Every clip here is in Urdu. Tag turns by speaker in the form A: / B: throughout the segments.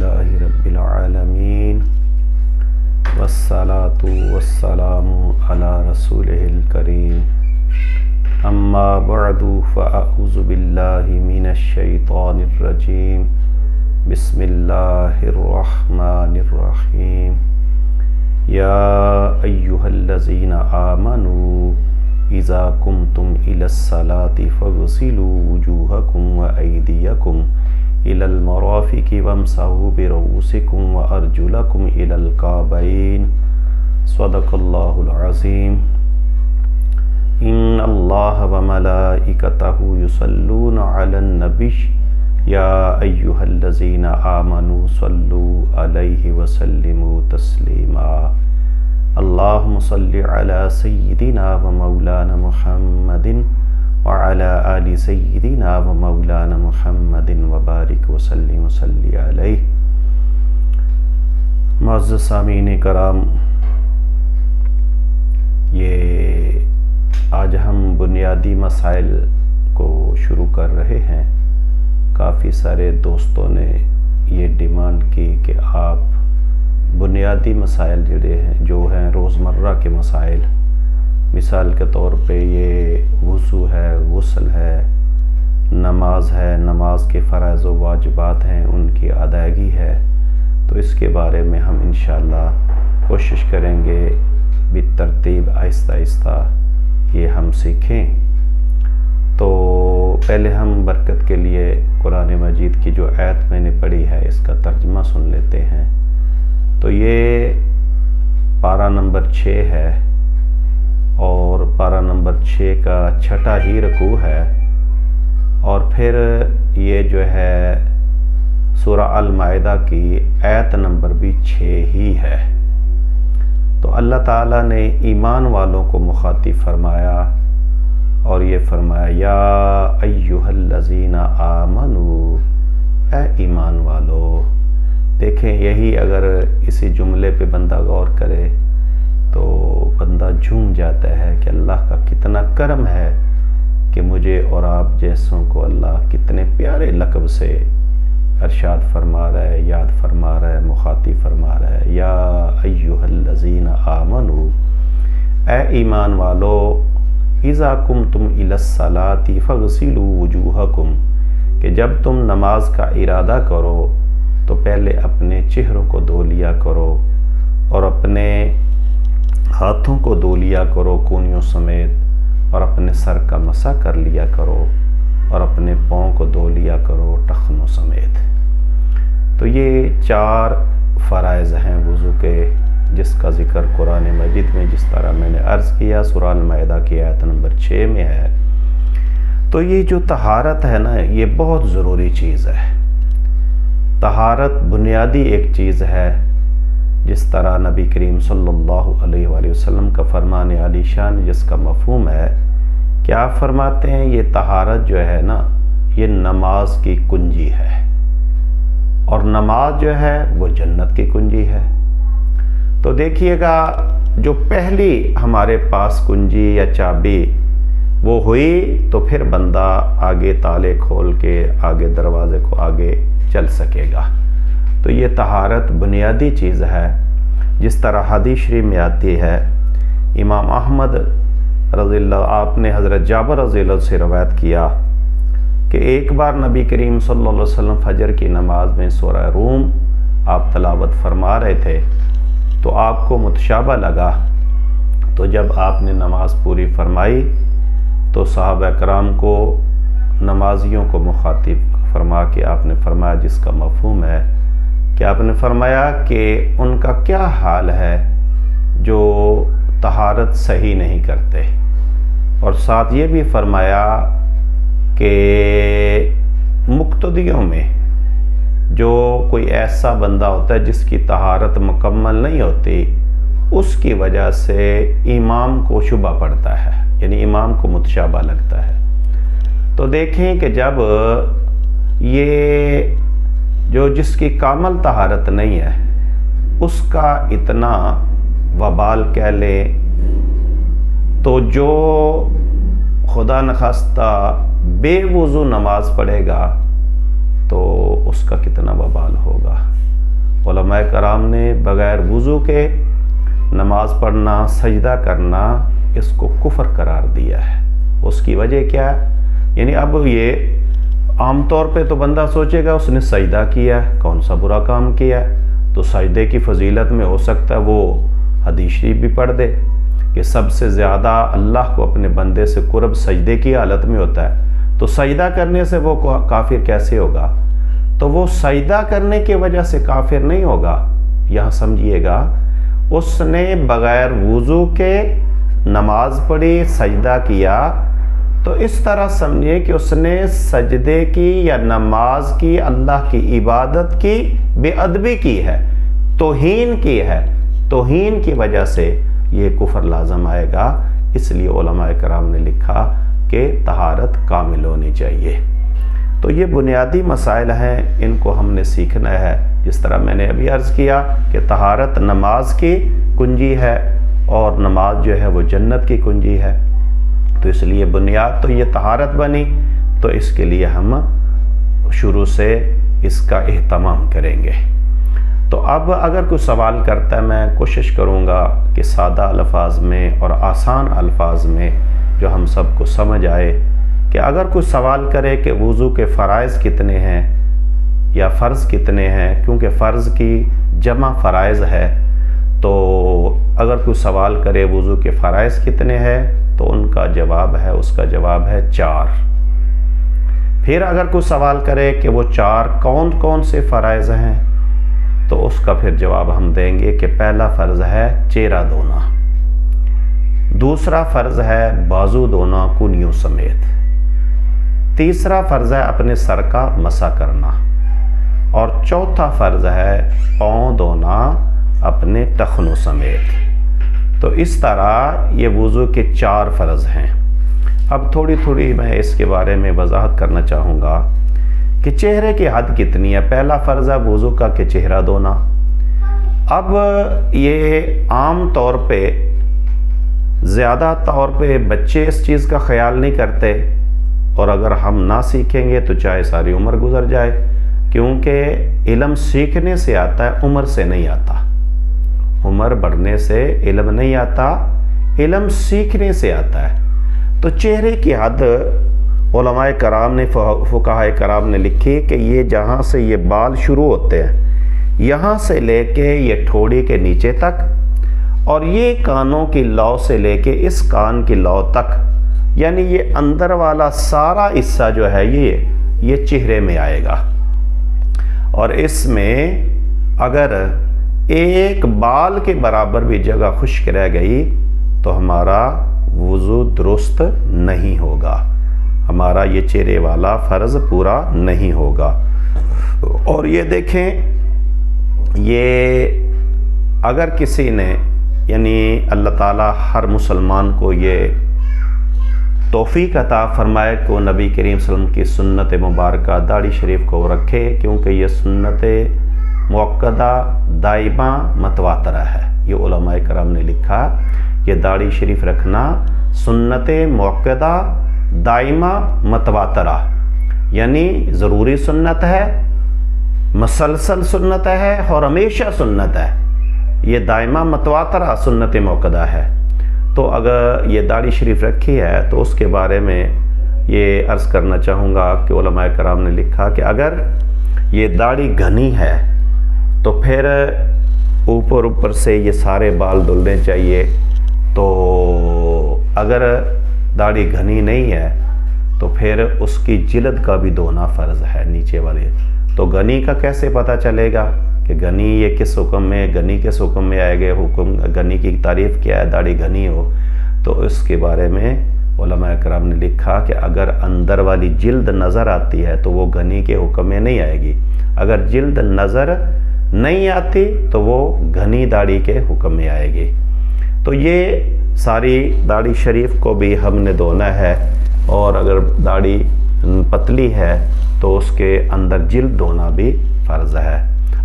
A: للہ رب العالمین والصلاة والسلام علی رسولہ الکریم اما بعد فاعوذ باللہ من الشیطان الرجیم بسم اللہ الرحمن الرحیم یا ایہا الذین آمنوا اذا قمتم الی الصلاة فاغسلوا وجوہکم وایدیکم إلى المرافق وامسحوا برؤوسكم وأرجلكم إلى الكعبين صدق الله العظيم إن الله وملائكته يصلون على النبي يا أيها الذين آمنوا صلوا عليه وسلموا تسليما اللهم صل على سيدنا ومولانا محمد وعلى آل سيدنا ومولانا محمد وبارك وسلم وصلی علیہ۔ معزز سامعین کرام، یہ آج ہم بنیادی مسائل کو شروع کر رہے ہیں۔ کافی سارے دوستوں نے یہ ڈیمانڈ کی کہ آپ بنیادی مسائل جو ہیں روزمرہ کے مسائل، مثال کے طور پہ یہ وضو ہے، غسل ہے، نماز ہے، نماز کے فرائض و واجبات ہیں، ان کی ادائیگی ہے، تو اس کے بارے میں ہم انشاءاللہ کوشش کریں گے بالترتیب آہستہ آہستہ یہ ہم سیکھیں۔ تو پہلے ہم برکت کے لیے قرآن مجید کی جو آیت میں نے پڑھی ہے اس کا ترجمہ سن لیتے ہیں۔ تو یہ پارہ نمبر 6 ہے اور پارہ نمبر 6 کا 6واں ہی رکوع ہے، اور پھر یہ جو ہے سورہ المائدہ کی آیت نمبر بھی 6 ہی ہے۔ تو اللہ تعالیٰ نے ایمان والوں کو مخاطب فرمایا اور یہ فرمایا یا ایہا الذین آمنو، اے ایمان والو۔ دیکھیں، یہی اگر اسی جملے پہ بندہ غور کرے تو بندہ جھوم جاتا ہے کہ اللہ کا کتنا کرم ہے کہ مجھے اور آپ جیسوں کو اللہ کتنے پیارے لقب سے ارشاد فرما رہا ہے، یاد فرما رہا ہے، مخاطب فرما رہا ہے۔ یا ایہا الذین آمنو، اے ایمان والو، اذا قمتم الی الصلاۃ فاغسلوا وجوہکم، کہ جب تم نماز کا ارادہ کرو تو پہلے اپنے چہروں کو دھو لیا کرو اور اپنے ہاتھوں کو دھو لیا کرو کونیوں سمیت، اور اپنے سر کا مسح کر لیا کرو اور اپنے پاؤں کو دھو لیا کرو ٹخنوں سمیت۔ تو یہ 4 فرائض ہیں وضو کے، جس کا ذکر قرآن مجید میں جس طرح میں نے عرض کیا سورہ المائدہ کی آیت نمبر 6 میں ہے۔ تو یہ جو طہارت ہے نا، یہ بہت ضروری چیز ہے۔ طہارت بنیادی ایک چیز ہے، جس طرح نبی کریم صلی اللہ علیہ وآلہ وسلم کا فرمان عالی شان جس کا مفہوم ہے، کیا فرماتے ہیں؟ یہ طہارت جو ہے نا، یہ نماز کی کنجی ہے، اور نماز جو ہے وہ جنت کی کنجی ہے۔ تو دیکھیے گا، جو پہلی ہمارے پاس کنجی یا چابی وہ ہوئی تو پھر بندہ آگے تالے کھول کے آگے دروازے کو آگے چل سکے گا۔ تو یہ طہارت بنیادی چیز ہے، جس طرح حدیث شریف میں آتی ہے۔ امام احمد رضی اللہ، آپ نے حضرت جابر رضی اللہ سے روایت کیا کہ ایک بار نبی کریم صلی اللہ علیہ وسلم فجر کی نماز میں سورہ روم آپ تلاوت فرما رہے تھے، تو آپ کو متشابہ لگا۔ تو جب آپ نے نماز پوری فرمائی تو صحابہ کرام کو، نمازیوں کو مخاطب فرما کے آپ نے فرمایا، جس کا مفہوم ہے کہ آپ نے فرمایا کہ ان کا کیا حال ہے جو طہارت صحیح نہیں کرتے، اور ساتھ یہ بھی فرمایا کہ مقتدیوں میں جو کوئی ایسا بندہ ہوتا ہے جس کی طہارت مکمل نہیں ہوتی، اس کی وجہ سے امام کو شبہ پڑتا ہے، یعنی امام کو متشابہ لگتا ہے۔ تو دیکھیں کہ جب یہ جو جس کی کامل طہارت نہیں ہے، اس کا اتنا وبال کہہ لیں، تو جو خدا نخواستہ بے وضو نماز پڑھے گا تو اس کا کتنا وبال ہوگا۔ علماء کرام نے بغیر وضو کے نماز پڑھنا، سجدہ کرنا، اس کو کفر قرار دیا ہے۔ اس کی وجہ کیا ہے؟ یعنی اب یہ عام طور پہ تو بندہ سوچے گا اس نے سجدہ کیا ہے، کون سا برا کام کیا ہے، تو سجدے کی فضیلت میں ہو سکتا ہے وہ حدیث شریف بھی پڑھ دے کہ سب سے زیادہ اللہ کو اپنے بندے سے قرب سجدے کی حالت میں ہوتا ہے، تو سجدہ کرنے سے وہ کافر کیسے ہوگا؟ تو وہ سجدہ کرنے کی وجہ سے کافر نہیں ہوگا۔ یہاں سمجھیے گا، اس نے بغیر وضو کے نماز پڑھی، سجدہ کیا، تو اس طرح سمجھے کہ اس نے سجدے کی یا نماز کی، اللہ کی عبادت کی بے ادبی کی ہے، توہین کی ہے۔ توہین کی وجہ سے یہ کفر لازم آئے گا۔ اس لیے علماء کرام نے لکھا کہ طہارت کامل ہونی چاہیے۔ تو یہ بنیادی مسائل ہیں، ان کو ہم نے سیکھنا ہے۔ جس طرح میں نے ابھی عرض کیا کہ طہارت نماز کی کنجی ہے، اور نماز جو ہے وہ جنت کی کنجی ہے، تو اس لیے بنیاد تو یہ طہارت بنی، تو اس کے لیے ہم شروع سے اس کا اہتمام کریں گے۔ تو اب اگر کوئی سوال کرتا ہے، میں کوشش کروں گا کہ سادہ الفاظ میں اور آسان الفاظ میں جو ہم سب کو سمجھ آئے، کہ اگر کوئی سوال کرے کہ وضو کے فرائض کتنے ہیں یا فرض کتنے ہیں، کیونکہ فرض کی جمع فرائض ہے، تو اگر کوئی سوال کرے وضو کے فرائض کتنے ہیں تو ان کا جواب ہے، اس کا جواب ہے 4۔ پھر اگر کوئی سوال کرے کہ وہ 4 کون کون سے فرائض ہیں، تو اس کا پھر جواب ہم دیں گے کہ پہلا فرض ہے چہرہ دھونا، دوسرا فرض ہے بازو دھونا کونیوں سمیت، تیسرا فرض ہے اپنے سر کا مسح کرنا، اور چوتھا فرض ہے پاؤں دھونا اپنے ٹخنوں سمیت۔ تو اس طرح یہ وضو کے 4 فرض ہیں۔ اب تھوڑی تھوڑی میں اس کے بارے میں وضاحت کرنا چاہوں گا کہ چہرے کی حد کتنی ہے۔ پہلا فرض ہے وضو کا کہ چہرہ دھونا۔ اب یہ عام طور پہ، زیادہ طور پہ بچے اس چیز کا خیال نہیں کرتے، اور اگر ہم نہ سیکھیں گے تو چاہے ساری عمر گزر جائے، کیونکہ علم سیکھنے سے آتا ہے، عمر سے نہیں آتا۔ عمر بڑھنے سے علم نہیں آتا، علم سیکھنے سے آتا ہے۔ تو چہرے کی حد علماء کرام نے، فقہاء کرام نے لکھی کہ یہ جہاں سے یہ بال شروع ہوتے ہیں، یہاں سے لے کے یہ ٹھوڑی کے نیچے تک، اور یہ کانوں کی لو سے لے کے اس کان کی لو تک، یعنی یہ اندر والا سارا حصہ جو ہے یہ چہرے میں آئے گا۔ اور اس میں اگر ایک بال کے برابر بھی جگہ خشک رہ گئی تو ہمارا وضو درست نہیں ہوگا، ہمارا یہ چہرے والا فرض پورا نہیں ہوگا۔ اور یہ دیکھیں، یہ اگر کسی نے، یعنی اللہ تعالیٰ ہر مسلمان کو یہ توفیق عطا فرمائے کہ وہ نبی کریم صلی اللہ علیہ وسلم کی سنت مبارکہ داڑھی شریف کو رکھے، کیونکہ یہ سنت مؤکدہ دائمہ متواترہ ہے۔ یہ علماء کرام نے لکھا، یہ داڑھی شریف رکھنا سنت مؤکدہ دائمہ متواترہ، یعنی ضروری سنت ہے، مسلسل سنت ہے، اور ہمیشہ سنت ہے۔ یہ دائمہ متواترہ سنت مؤکدہ ہے۔ تو اگر یہ داڑھی شریف رکھی ہے تو اس کے بارے میں یہ عرض کرنا چاہوں گا کہ علماء کرام نے لکھا کہ اگر یہ داڑھی گھنی ہے تو پھر اوپر سے یہ سارے بال دھلنے چاہیے۔ تو اگر داڑھی گھنی نہیں ہے تو پھر اس کی جلد کا بھی دھونا فرض ہے، نیچے والے۔ تو گھنی کا کیسے پتہ چلے گا کہ گھنی یہ کس حکم میں، گھنی کس حکم میں آئے گے، حکم گھنی کی تعریف کیا ہے، داڑھی گھنی ہو؟ تو اس کے بارے میں علماء کرام نے لکھا کہ اگر اندر والی جلد نظر آتی ہے تو وہ گھنی کے حکم میں نہیں آئے گی، اگر جلد نظر نہیں آتی تو وہ گھنی داڑھی کے حکم میں آئے گی۔ تو یہ ساری داڑھی شریف کو بھی ہم نے دھونا ہے، اور اگر داڑھی پتلی ہے تو اس کے اندر جلد دھونا بھی فرض ہے۔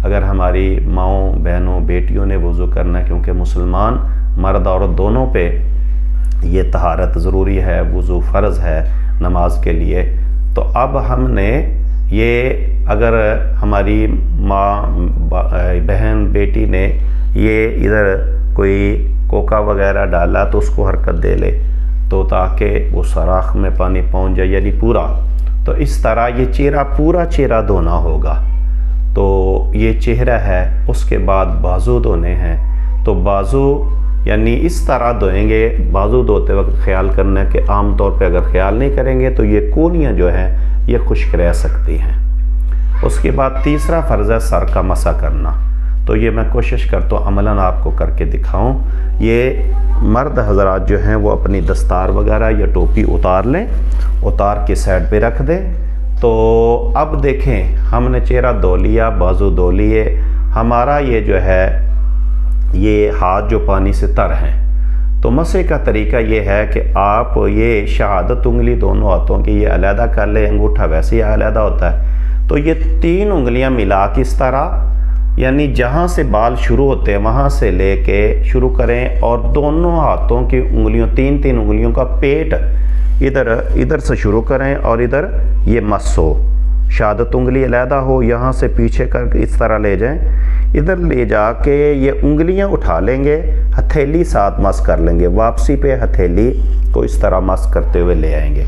A: اگر ہماری ماؤں، بہنوں، بیٹیوں نے وضو کرنا ہے، کیونکہ مسلمان مرد عورت دونوں پہ یہ طہارت ضروری ہے، وضو فرض ہے نماز کے لیے، تو اب ہم نے یہ، اگر ہماری ماں، بہن، بیٹی نے یہ ادھر کوئی کوکا وغیرہ ڈالا تو اس کو حرکت دے لے، تو تاکہ وہ سوراخ میں پانی پہنچ جائے، یعنی پورا. تو اس طرح یہ چہرہ پورا چہرہ دھونا ہوگا. تو یہ چہرہ ہے. اس کے بعد بازو دھونے ہیں. تو بازو یعنی اس طرح دھوئیں گے. بازو دھوتے وقت خیال کرنا ہے کہ عام طور پہ اگر خیال نہیں کریں گے تو یہ کونیاں جو ہیں یہ خشک رہ سکتی ہیں. اس کے بعد تیسرا فرض ہے سر کا مسح کرنا. تو یہ میں کوشش کرتا ہوں عملاً آپ کو کر کے دکھاؤں. یہ مرد حضرات جو ہیں وہ اپنی دستار وغیرہ یا ٹوپی اتار لیں، اتار کے سائڈ پہ رکھ دیں. تو اب دیکھیں ہم نے چہرہ دھو لیا، بازو دھو لیے. ہمارا یہ جو ہے یہ ہاتھ جو پانی سے تر ہیں. تو مسح کا طریقہ یہ ہے کہ آپ یہ شہادت انگلی دونوں ہاتھوں کی یہ علیحدہ کر لیں. انگوٹھا ویسے ہی علیحدہ ہوتا ہے. تو یہ 3 انگلیاں ملا کے اس طرح، یعنی جہاں سے بال شروع ہوتے ہیں وہاں سے لے کے شروع کریں، اور دونوں ہاتھوں کی انگلیوں 3 انگلیوں کا پیٹ ادھر سے شروع کریں اور ادھر یہ مس ہو. شہادت انگلی علیحدہ ہو، یہاں سے پیچھے کر کے اس طرح لے جائیں. ادھر لے جا کے یہ انگلیاں اٹھا لیں گے، ہتھیلی ساتھ مس کر لیں گے. واپسی پہ ہتھیلی کو اس طرح مس کرتے ہوئے لے آئیں گے.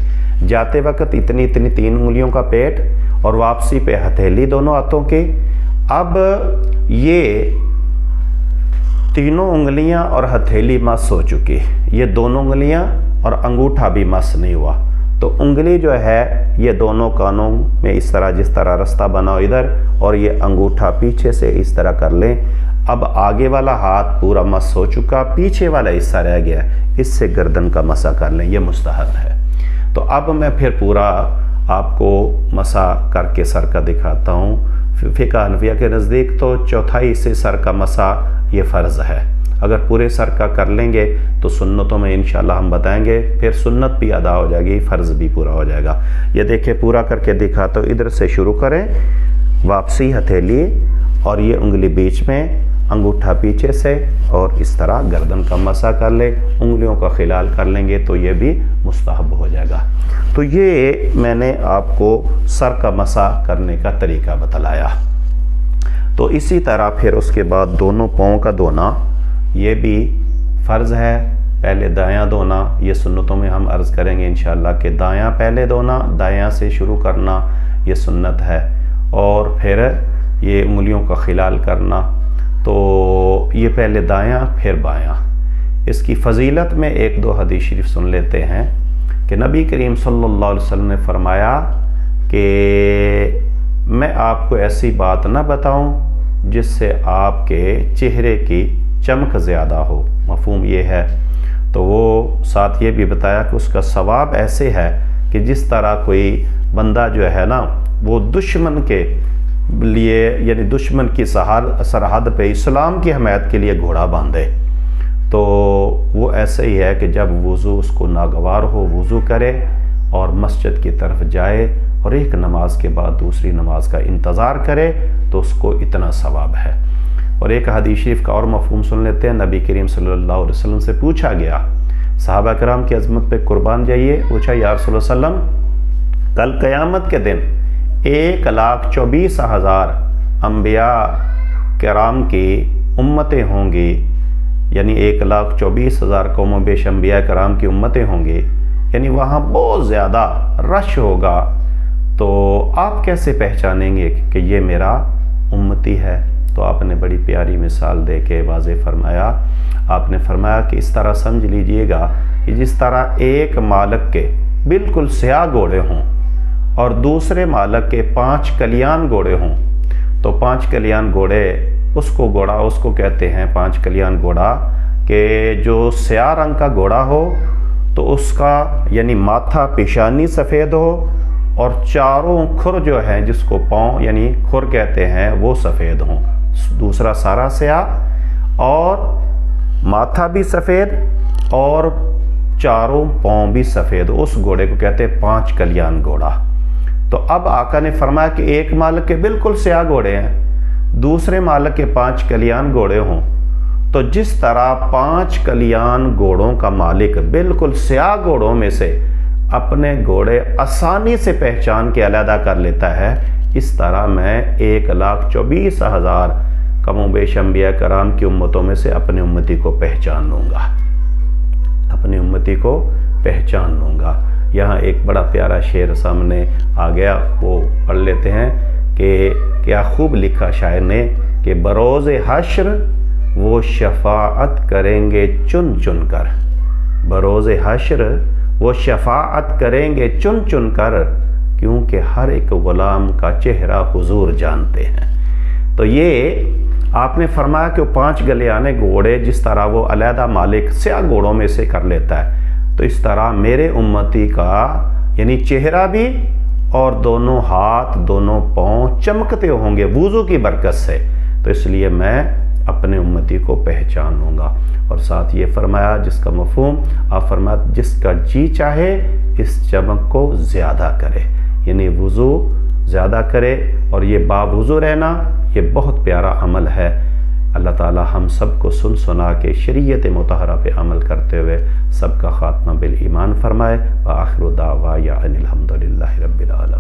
A: جاتے وقت اتنی 3 انگلیوں کا پیٹ اور واپسی پہ ہتھیلی دونوں ہاتھوں کی. اب یہ تینوں انگلیاں اور ہتھیلی مس ہو چکی. یہ دونوں انگلیاں اور انگوٹھا بھی مس نہیں ہوا. تو انگلی جو ہے یہ دونوں کانوں میں اس طرح جس طرح رستہ بناؤ ادھر، اور یہ انگوٹھا پیچھے سے اس طرح کر لیں. اب آگے والا ہاتھ پورا مس ہو چکا، پیچھے والا حصہ رہ گیا، اس سے گردن کا مسح کر لیں. یہ مستحب ہے. تو اب میں پھر پورا آپ کو مسح کر کے سر کا دکھاتا ہوں. فقہ حنفیہ کے نزدیک تو 1/4 سے سر کا مسح یہ فرض ہے. اگر پورے سر کا کر لیں گے تو سنتوں میں انشاءاللہ ہم بتائیں گے، پھر سنت بھی ادا ہو جائے گی، فرض بھی پورا ہو جائے گا. یہ دیکھیں پورا کر کے دکھاتا ہوں. ادھر سے شروع کریں، واپسی ہتھیلی اور یہ انگلی بیچ میں، انگوٹھا پیچھے سے، اور اس طرح گردن کا مسح کر لیں. انگلیوں کا خلال کر لیں گے تو یہ بھی مستحب ہو جائے گا. تو یہ میں نے آپ کو سر کا مسح کرنے کا طریقہ بتلایا. تو اسی طرح پھر اس کے بعد دونوں پاؤں کا دھونا یہ بھی فرض ہے. پہلے دایاں دھونا، یہ سنتوں میں ہم عرض کریں گے انشاءاللہ کہ دایاں پہلے دھونا، دایاں سے شروع کرنا یہ سنت ہے. اور پھر یہ انگلیوں کا خلال کرنا. تو یہ پہلے دایاں پھر بایاں. اس کی فضیلت میں 1-2 حدیث شریف سن لیتے ہیں کہ نبی کریم صلی اللہ علیہ وسلم نے فرمایا کہ میں آپ کو ایسی بات نہ بتاؤں جس سے آپ کے چہرے کی چمک زیادہ ہو. مفہوم یہ ہے. تو وہ ساتھ یہ بھی بتایا کہ اس کا ثواب ایسے ہے کہ جس طرح کوئی بندہ جو ہے نا وہ دشمن کے لیے، یعنی دشمن کی سرحد پہ اسلام کی حمایت کے لیے گھوڑا باندھے، تو وہ ایسے ہی ہے کہ جب وضو اس کو ناگوار ہو وضو کرے اور مسجد کی طرف جائے اور ایک نماز کے بعد دوسری نماز کا انتظار کرے تو اس کو اتنا ثواب ہے. اور ایک حدیث شریف کا اور مفہوم سن لیتے ہیں. نبی کریم صلی اللہ علیہ وسلم سے پوچھا گیا، صحابہ کرام کی عظمت پہ قربان جائیے، پوچھا یا رسول اللہ صلی اللہ علیہ وسلم کل قیامت کے دن 1,24,000 انبیاء کرام کی امتیں ہوں گی، یعنی 1,24,000 قوم و بیش انبیاء کرام کی امتیں ہوں گی، یعنی وہاں بہت زیادہ رش ہوگا. تو آپ کیسے پہچانیں گے کہ یہ میرا امتی ہے؟ تو آپ نے بڑی پیاری مثال دے کے واضح فرمایا. آپ نے فرمایا کہ اس طرح سمجھ لیجئے گا کہ جس طرح ایک مالک کے بالکل سیاہ گھوڑے ہوں اور دوسرے مالک کے 5 کلیان گھوڑے ہوں. تو 5 کلیان گھوڑے اس کو کہتے ہیں 5 کلیان گھوڑا کہ جو سیاہ رنگ کا گھوڑا ہو تو اس کا یعنی ماتھا پیشانی سفید ہو اور چاروں کھر جو ہیں جس کو پاؤں یعنی کھر کہتے ہیں وہ سفید ہوں. دوسرا سارا سیاہ اور ماتھا بھی سفید اور چاروں پاؤں بھی سفید. اس گھوڑے کو کہتے ہیں 5 کلیان گھوڑا. تو اب آقا نے فرمایا کہ ایک مالک کے بالکل سیاہ گھوڑے ہیں، دوسرے مالک کے 5 کلیان گھوڑے ہوں. تو جس طرح 5 کلیان گھوڑوں کا مالک بالکل سیاہ گھوڑوں میں سے اپنے گھوڑے آسانی سے پہچان کے علیحدہ کر لیتا ہے، اس طرح میں 1,24,000 کم و بیش انبیاء کرام کی امتوں میں سے اپنی امتی کو پہچان لوں گا، اپنی امتی کو پہچان لوں گا۔ یہاں ایک بڑا پیارا شعر سامنے آ گیا، وہ پڑھ لیتے ہیں کہ کیا خوب لکھا شاعر نے کہ بروز حشر وہ شفاعت کریں گے چن چن کر، بروز حشر وہ شفاعت کریں گے چن چن کر، کیونکہ ہر ایک غلام کا چہرہ حضور جانتے ہیں۔ تو یہ آپ نے فرمایا کہ وہ 5 گلیانے گھوڑے جس طرح وہ علیحدہ مالک سیاہ گھوڑوں میں سے کر لیتا ہے، تو اس طرح میرے امتی کا یعنی چہرہ بھی اور دونوں ہاتھ دونوں پاؤں چمکتے ہوں گے وضو کی برکت سے، تو اس لیے میں اپنے امتی کو پہچان لوں گا۔ اور ساتھ یہ فرمایا جس کا مفہوم آپ فرمایا جس کا جی چاہے اس چمک کو زیادہ کرے، یعنی وضو زیادہ کرے، اور یہ باوضو رہنا یہ بہت پیارا عمل ہے۔ اللہ تعالی ہم سب کو سن سنا کے شریعت مطہرہ پہ عمل کرتے ہوئے سب کا خاتمہ بالایمان فرمائے۔ وآخر دعوانا ان الحمد للہ رب العالمین۔